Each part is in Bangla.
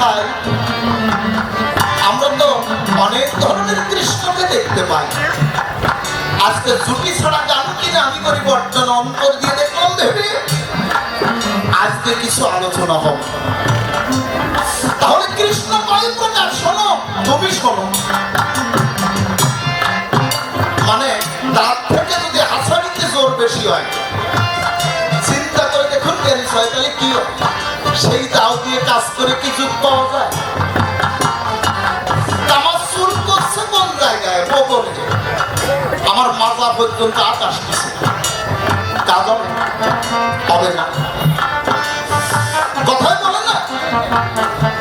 ভাই, আমরা তো অনেক ধরনের কৃষ্ণকে দেখতে পাই। আজকে জুটি ছাড়া গান কিনা আমি করি বর্তমান অন্তর দিয়ে দেখলাম ভেবে আজকে কিছু আলোচনা হবে। তাহলে কৃষ্ণ কয় প্রকার শোনো, তুমি শোনো। মানে তার থেকে যদি হাসানিতে জোর বেশি হয়, চিন্তা করে দেখুন জ্ঞানী হয়, তাহলে কি হয়? সেই দাও দিয়ে কাজ করে কি যুগ পাওয়া যায়? আমার চুল করছে কোন জায়গায়? বগলে। আমার মাজা পর্যন্ত আকাশ দিছে, কাজল হবে না। কথাই বলে না,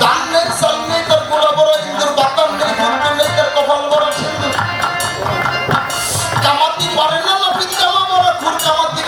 দান নেই, চাল নেই, তার গোড়া বড় ইন্দুর, বাতান নেই, বুদ্ধ নেই, তার কপাল বড় সিন্ধু। কামাতি পারে না, নাপিত কামা বড়, খুর কামাতি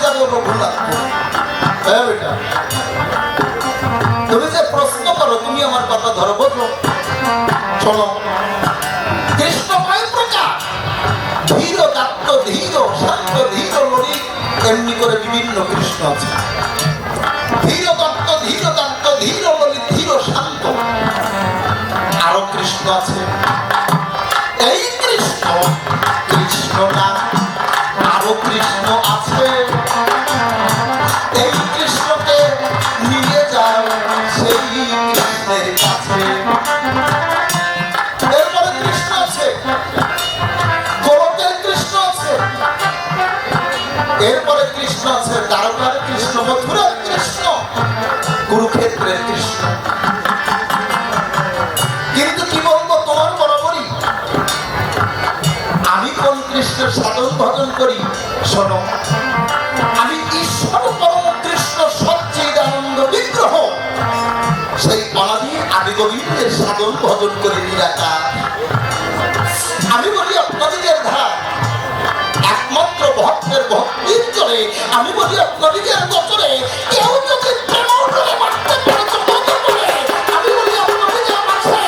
যাবে রঘুনাথ। হ্যাঁ বেটা, তুমি যে প্রশ্ন করো, তুমি আমার কথা ধরো, বোঝো। শোনো, কৃষ্ণ কয় প্রকার? ধীর দাত্ত, ধীর শান্ত, ধীর ললিত, এমনি করে বিভিন্ন কৃষ্ণ আছে। ধীর দত্ত, ধীর দাত্ত, ধীর ললিত, ধীর শান্ত, আরো কৃষ্ণ আছে। এই কৃষ্ণ কৃষ্ণ না, আরো কৃষ্ণ আছে। এই কৃষ্ণকে নিয়ে যাও সেই কৃষ্ণের কাছে। এরপরে কৃষ্ণ আছে, গোলকের কৃষ্ণ আছে। এরপরে কৃষ্ণ আছে দ্বারকার কৃষ্ণ, মথুরার কৃষ্ণ, কুরুক্ষেত্রের কৃষ্ণ। কিন্তু কি বলবো, তোমার বরাবরই আমি কোন কৃষ্ণের সাধন ভজন করি? শোনো, আমি ঈশ্বর পরম কৃষ্ণ সচ্চিদানন্দ বিগ্রহ, সেই অনাদি আদি গোবিন্দের সাধন ভজন করে নিরাকার। আমি বলি আপনাদের ধার একমাত্র ভক্তের ভক্তির চলে। আমি বলি আপনাদের বছরে কেউ যদি প্রেম করে মারতে পারে তো কত করে। আমি বলি আপনাদের মাঝে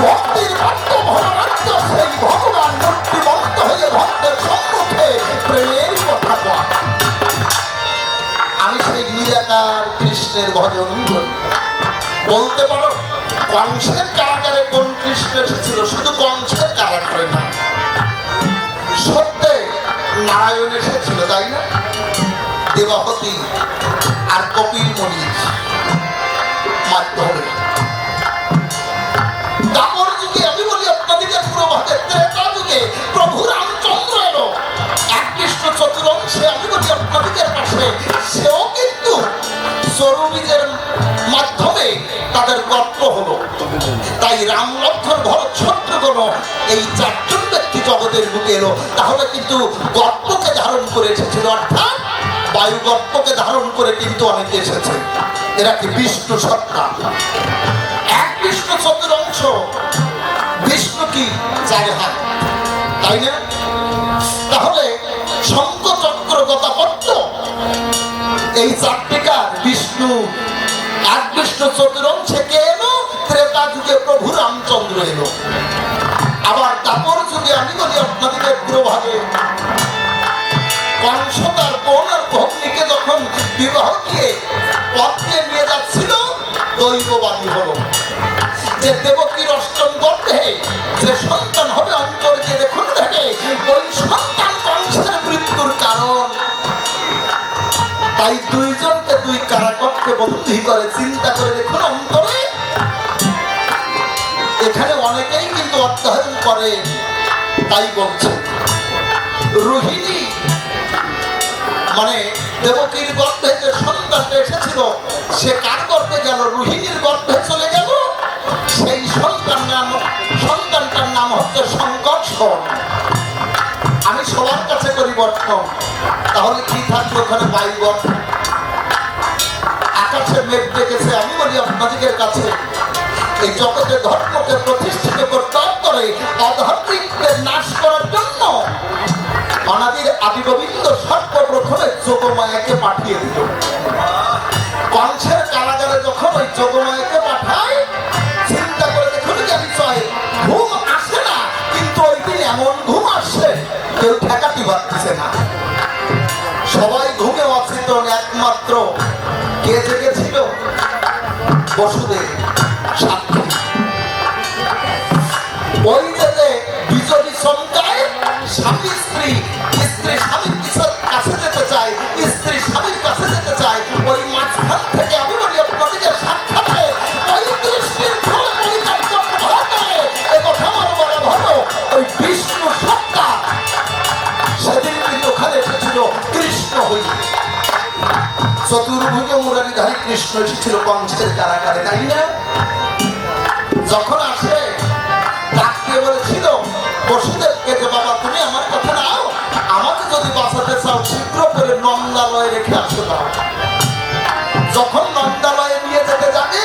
ভক্তির ভক্ত ভগবান, সেই ভগবান মূর্তিমন্ত হয়ে ভক্তের সম্মুখে প্রেমের কথা বলে। আমি সেই নিরাকার কৃষ্ণের ভজন করি। বলতে পারো কংসের কারাগারে কোন কৃষ্ণ এসেছিল? শুধু কংসের কারাগারে না, সত্যে নারায়ণ এসেছিল, তাই না? দেবাপতি আর কপিল মুনির মাধ্যমে। তারপর যুগে আমি বলি আপনাদেরকে পুরো ভাগে ত্রেতা যুগে প্রভু রামচন্দ্র এলো এক কৃষ্ণ চতুরংশে। আমি বলি আপনাদের পাশে সেও কিন্তু সৌরবীজের মাধ্যমে তাদের গর্ত হলো। তাই রাম, লক্ষ্মণ, ভরত, শত্রুঘ্ন এই চারজন ব্যক্তি জগতের বুকে এলো। তাহলে কিন্তু গর্তকে ধারণ করে এসেছিল, অর্থাৎ বায়ু গর্তকে ধারণ করে কিন্তু অনেকে এসেছে। এরা কি বিষ্ণু সত্তা? এক বিষ্ণু চতুরংশ। বিষ্ণু কি? চার হাত, তাই না? তাহলে শঙ্খ, চক্র, গদা, পদ্ম, এই চারটিকার বিষ্ণু এক বিষ্ণু চতুরংশে কে এলো? ত্রেতা যুগে প্রভু রামচন্দ্র এলো। আবার তারপর যুগে আমি বলি আপনাদের পুরোভাগে কংস তার বোন আর ভগ্নীকে যখন বিবাহ দিয়ে পথে নিয়ে যাচ্ছিল, দৈববাদী হলো যে দেবকীর অষ্টম গর্ভে যে সন্তান হবে অন্তর দিয়ে দেখুন থাকে, ওই সন্তান কংসের মৃত্যুর কারণ। তাই দুইজনকে দুই কারাকক্ষে বন্দী করে। চিন্তা করে দেখুন অন্তরে। এখানে অনেকেই কিন্তু অধ্যয়ন করে, তাই বলছে রোহিণী মানে দেবকীর গর্ভে যে সন্তানটা এসেছিল, সে কার গর্ভে গেল? রোহিণীর গর্ভে চলে গেল। সেই সন্তানটার নাম হচ্ছে সংকর্ষণ। আমি সবার কাছে পরিবর্তন। তাহলে কি থাকবে ওখানে? বায়ু গর্ভ। আকাশে মেঘ ডেকেছে। আমি বলি আপনাদের কাছে এই জগতে ধর্মকে প্রতিষ্ঠিত করতে করে অধর্মিকদের নাশ করার জন্য অনাদির আদি গোবিন্দ সর্বপ্রথমে যোগমায়াকে পাঠিয়ে দিল। কংসের কারাগারে যখন ওই যোগমায়াকে পাঠায়, চিন্তা করে দেখুন আমি চাই ঘুম আসে না, কিন্তু ওই দিন এমন ঘুম আসছে কেউ ঠেকাতে পারতেছে না। সবাই ঘুমে অচেতন, একমাত্র কে জেগেছিল? বসুদেব। কৃষ্ণ এসেছিল কংসের কারাগারে, তাই না? যখন আসে ডাকতে বলেছিল বসুদেবকে যে বাবা তুমি আমার কথা নাও, আমাকে যদি বাঁচাতে চাও শীঘ্র করে নন্দালয়ে রেখে আসো দাও। যখন নন্দালয়ে নিয়ে যেতে যাবে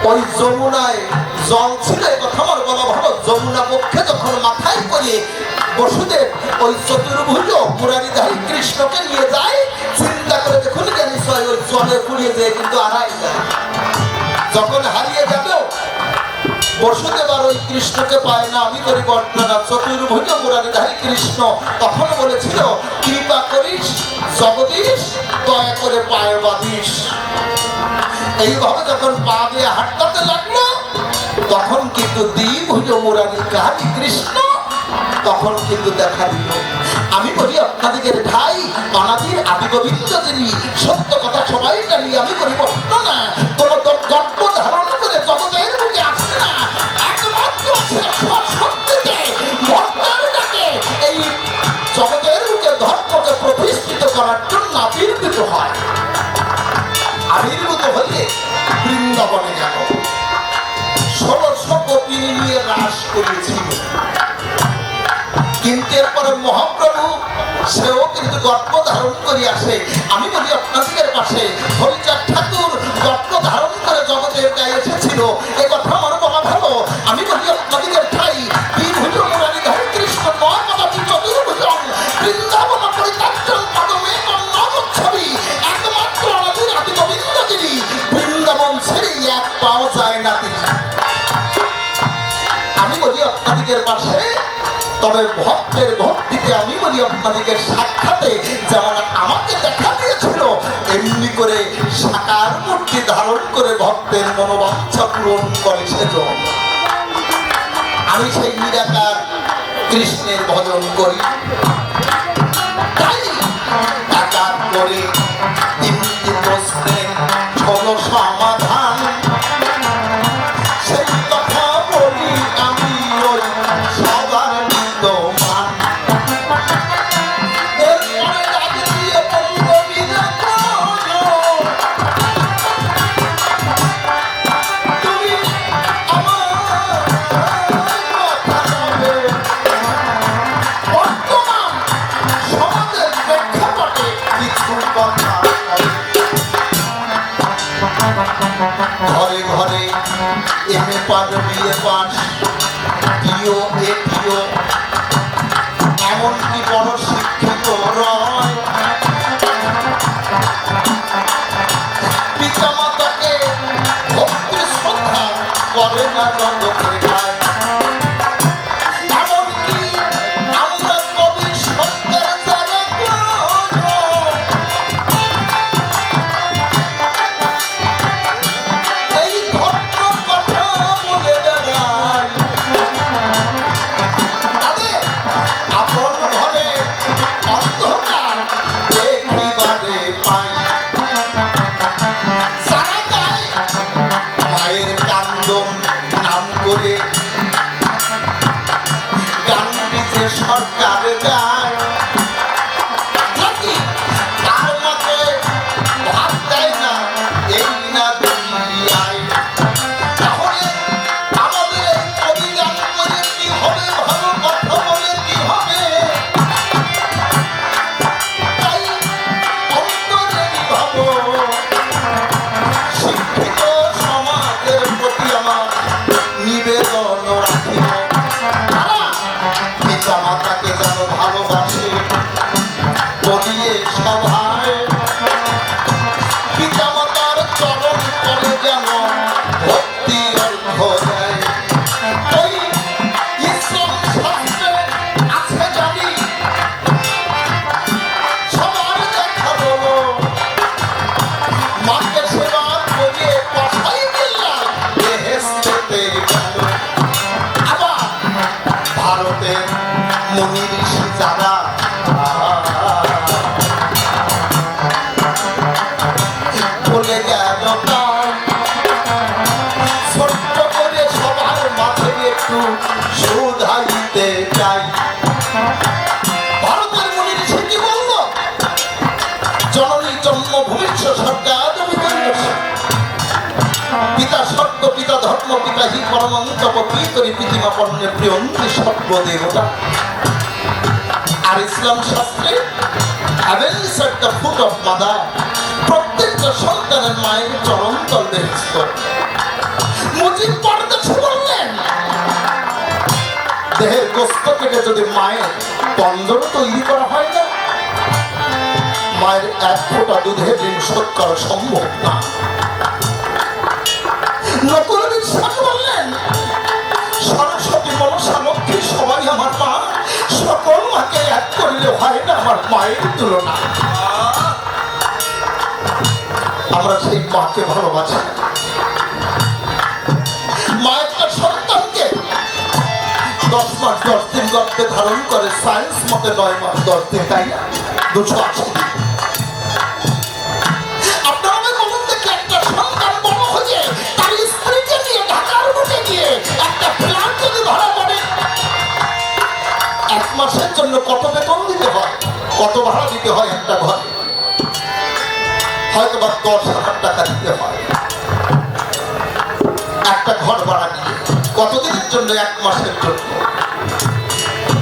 ওই যমুনায় জল ছিল, কথা আমার বলা ভালো, যমুনা পক্ষে যখন মাথায় করে বসুদেব ওই চতুর্ভুজ মুরারিধারী কৃষ্ণকে নিয়ে যায়, চিন্তা করে দেখুন জানি ওই জলে পুড়িয়ে যায় কিন্তু হারাই যায়। যখন হারিয়ে যাবে বসুদেব আর ওই কৃষ্ণকে পায় না, আমি করি বর্ণনা। চতুর্ভুজ মুরারিধারী কৃষ্ণ তখন বলেছিল কৃপা করিস জগদীশ, দয়া করে পায়ে বাঁধিস। এইভাবে যখন পা দিয়ে হাঁটতে লাগলো তখন কিন্তু দ্বিভুজ মুরারিধারী কৃষ্ণ তখন কিন্তু দেখা দিল। আমি বলি আপনাদের ঠাই অনাদির আদি গোবিন্দ যিনি, সত্য কথা সবাই জানি, আমি করি বর্ণনা। কোন গর্ব ধারণ করে জগতের বুকে আসে না, একমাত্র সত্যকে ভক্তকে এই জগতের বুকে ধর্মকে প্রতিষ্ঠিত করার জন্য আবির্ভূত হয়। আবির্ভূত হলে বৃন্দাবনে গেল, 1600 গোপী নিয়ে রাস করেছিল। কিন্তু এরপরে মহাপ্রভু সেও কিন্তু গর্ব ধারণ করে আসে। আমি বলি আপনাদের পাশে হরিচাঁদ ঠাকুর গর্ব ধারণ করে জগতের গায়ে এসেছিল, এ কথা আমার বলা ভালো। আমি বলি আপনাদের ঠাই দ্বিভুজ মুরারিধারী কৃষ্ণ নয়পদাতি চতুর্ভুজং বৃন্দাবন পরিত্রাণ পদমে নগচ্ছবি, একমাত্র অনাদির আদি গোবিন্দ যিনি, বৃন্দাবন ছেড়ে এক পাওয়া যায় না তিনি। আমি বলি আপনাদের পাশে তবে ভক্তের ভক্তিতে আমি বলি আপনাদের সাক্ষাতে যেমন আমাকে দেখা দিয়েছিল, এমনি করে সাকার মূর্তি ধারণ করে ভক্তের মনোবাঞ্ছা পূরণ করে সেজন। আমি সেই নিরাকার কৃষ্ণের ভজন করি, তাই একার করে 3টি প্রশ্নের হলো সমাধান। সেই কথা বলি আমি ওই সবার ঘরে ঘরে এমএ পাস বিএ পাস পিও এপিও এমনকি বড় শিক্ষিত রয়, পিতা মাতাকে ভক্তি শ্রদ্ধা করে না জগতের গায়। এমনকি আমরা কবি সত্যের যারা সরকার যায় তার মতে ভাত দেয় না, এই না দুনিয়ায়। তাহলে আমাদের এই কবি গান করে কি হবে, ভালো কথা বলে কি হবে? তাই অন্তরে ভাবো শিক্ষিত সমাজের প্রতি আমার নিবেদন রাখিব, পিতা মাতাকে যেন ভালোবাসে বলিয়ে সভায়, পিতা মাতার চরণ করে যেন ভক্তি অর্ঘ দেয়। ওই ইসলাম শাস্ত্রে আছে জানি সবার দেখা বলো, মাকে সেবা করিয়ে পাঠাই দিলাম বেহেশতে গেল। আবার ভারতের মুনি ঋষি যারা বলে গেল ছোট্ট করে সবার মাঝে একটু শুধাইতে চাই। ভারতের মুনি ঋষি কি বলল? জননী জন্মভূমিষ্ঠ সরকার জগৎ পিতা ধর্ম পিতা হি পরমন্ত পিতরি পৃথিমা পণ্যে প্রিয়ন্তি সর্বদেবতা। আর ইসলাম শাস্ত্রে heavens at the foot of mother, প্রত্যেকটা সন্তানের মায়ের চরণ তল বেহেশত। মুজিব পরদেশে বললেন, দেহের গোস্ত কেটে যদি মায়ের পঞ্জর তৈরি করা হয় না, মায়ের এক ফোঁটা দুধের ঋণ শোধ করা সম্ভব না। নকুল বিশ্বাস বললেন, সরস্বতী মনসা লক্ষ্মী সবাই আমার মা, সকল মাকে এক করলে হয় না আমার মায়ের তুলনা। আমরা সেই মাকে ভালোবাসি। মা একটা সন্তানকে 10 মাস 10 দিন গর্ভে ধারণ করে, সায়েন্স মতে 9 মাস 10 দিন, তাই না? 280 দিন। আপনারা বলুন দেখি, একটা সন্তান বড় হয়ে তার স্ত্রীকে নিয়ে ঢাকার বুকে গিয়ে একটা ফ্ল্যাট যদি ধরা পড়ে, 1 মাসের জন্য কত বেতন দিতে হয়, কত ভাড়া দিতে হয়? একটা ঘরে হয়তো বা 10,000 টাকা দিতে হয় একটা ঘর ভাড়া দিয়ে। কতদিনের জন্য? 1 মাসের জন্য।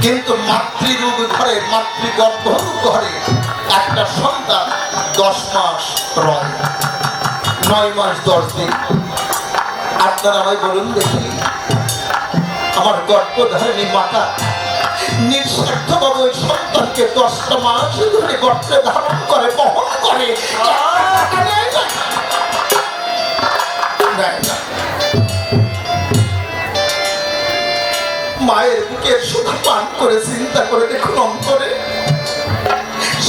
কিন্তু মাতৃরূপ ঘরে, মাতৃগর্ভরূপ ঘরে একটা সন্তান 10 মাস রয়, 9 মাস 10 দিন। আপনারা আমায় বলুন দেখি, আমার গর্ভধারিণী মাতা নিঃস্বার্থভাবে ওই সন্তানকে 10টা মাস ধরে গর্ভে ধারণ করে, বহন করে, মায়ের বুকে শুধু পান করে চিন্তা করে দেখুন, অন্তরে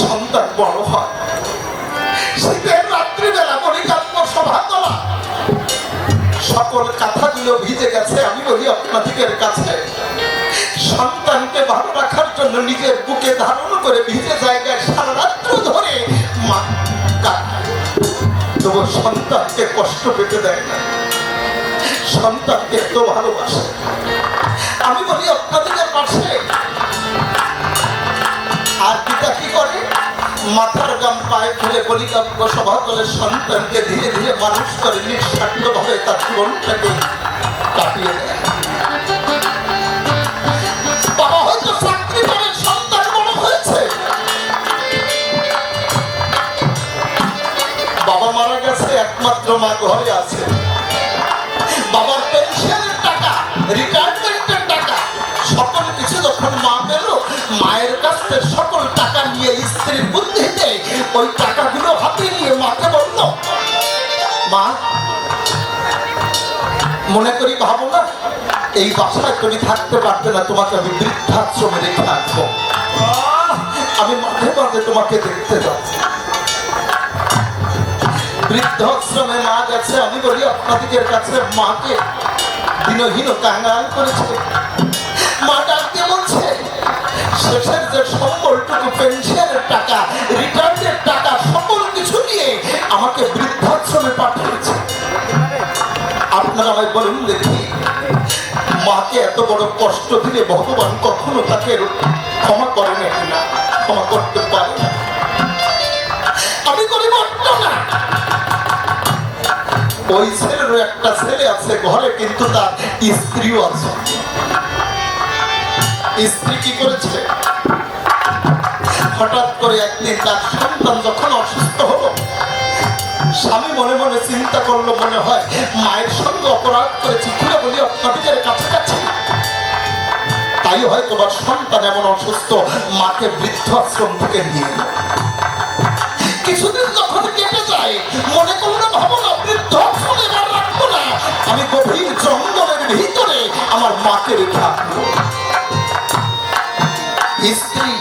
সন্তান বড় হয়। শীতের রাত্রিবেলা পরিকাত্ম সভা করা, সকল কথাগুলো ভিজে গেছে। আমি বলি আপনাদের কাছে, সন্তানকে ভালো রাখার জন্য নিজের বুকে ধারণ করে ভিজে জায়গায় সারা রাত্র ধরে মা কাটায়, তবু সন্তানকে কষ্ট পেতে দেয় না, সন্তানকে এত ভালোবাসে। আমি বলি আপনাদের পাশে, আর পিতা কি করে? মাথার গাম পায়ে ফেলে বলিকাব্য সভা করে সন্তানকে ধীরে ধীরে মানুষ করে, নিঃস্বার্থভাবে তার জীবনটাকে কাটিয়ে দেয়। বাবা হয়তো চাকরি করে, সন্তান বড় হয়েছে, বাবা মারা গেছে, একমাত্র মা ঘরে আছে। বাবার পেনশনের টাকা, রিটায়ারমেন্টের টাকা, সকল কিছু যখন মা পেল, মায়ের কাছে সকল টাকা নিয়ে স্ত্রীর বুদ্ধিতে ওই টাকাগুলো হাতে নিয়ে মাকে বলল, মা মনে করি ভাবো না এই বাসায় তুমি থাকতে পারবে না, তোমাকে আমি বৃদ্ধাশ্রমে রেখে আসবো, আমি মাঝে মাঝে তোমাকে দেখতে যাচ্ছি। বৃদ্ধাশ্রমে মা গেছে। আমি বলি আপনাদের কাছে, মাকে দিনহীন কাঙ্গাল করেছে। মা ডাকতে বলছে, শেষের যে সম্বলটুকু পেনশনের টাকা, রিটায়ারের টাকা, সকল কিছু নিয়ে আমাকে বৃদ্ধাশ্রমে পাঠিয়েছে। আপনারা আমায় বলুন দেখি, মাকে এত বড় কষ্ট দিলে ভগবান কখনো তাকে ক্ষমা করে নাকি? না, ক্ষমা করতে পারে না। আমি করি না। ওই ছেলেরও একটা ছেলে আছে ঘরে, কিন্তু তার স্ত্রীও আছে। স্ত্রী কি করেছে? হঠাৎ করে একদিন তার সন্তান যখন অসুস্থ হলো, স্বামী মনে মনে চিন্তা করলো, মনে হয় মায়ের সঙ্গে অপরাধ করেছি, খুলে বলি আপনাদের কাছাকাছি, তাই হয় তোমার সন্তান এমন অসুস্থ, মাকে বৃদ্ধাশ্রম থেকে নিয়ে এলো। কিছুদিন যখন কেটে যায়, মনে করলো ভাবনা বৃদ্ধাশ্রমে আর রাখবো না, আমি গভীর জঙ্গলের ভিতরে আমার মাকে রেখে আসবো। স্ত্রী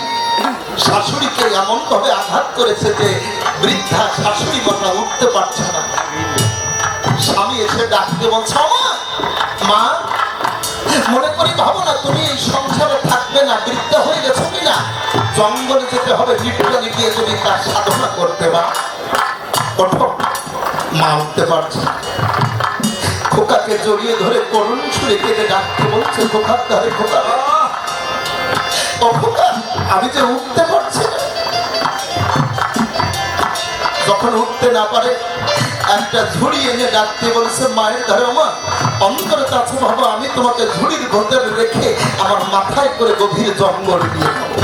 শাশুড়িকে এমন ভাবে আঘাত করেছে যে বৃদ্ধা শাশুড়ি মাথা উঠতে পারছে না। স্বামী এসে ডাকতে বলছে, মা মনে করি ভাবো না তুমি এই সংসারে থাকবে না, বৃদ্ধা হয়ে গেছো কিনা, জঙ্গলে যেতে হবে, নির্জনে গিয়ে তুমি তার সাধনা করতে বা ওঠো। মা উঠতে পারছে। খোকাকে জড়িয়ে ধরে করুণ সুরে কেটে ডাকতে বলছে, খোকার ধারে, খোকা ও খোকা, আমি যে উঠতে পারছি না। যখন উঠতে না পারে, একটা ঝুড়ি এনে ডাকতে বলেছে মায়ের ধারে মা অন্তরে চাচ্ছে বাবা আমি তোমাকে ঝুড়ির ভেতরে রেখে আমার মাথায় করে গভীর জঙ্গল নিয়ে যাবো।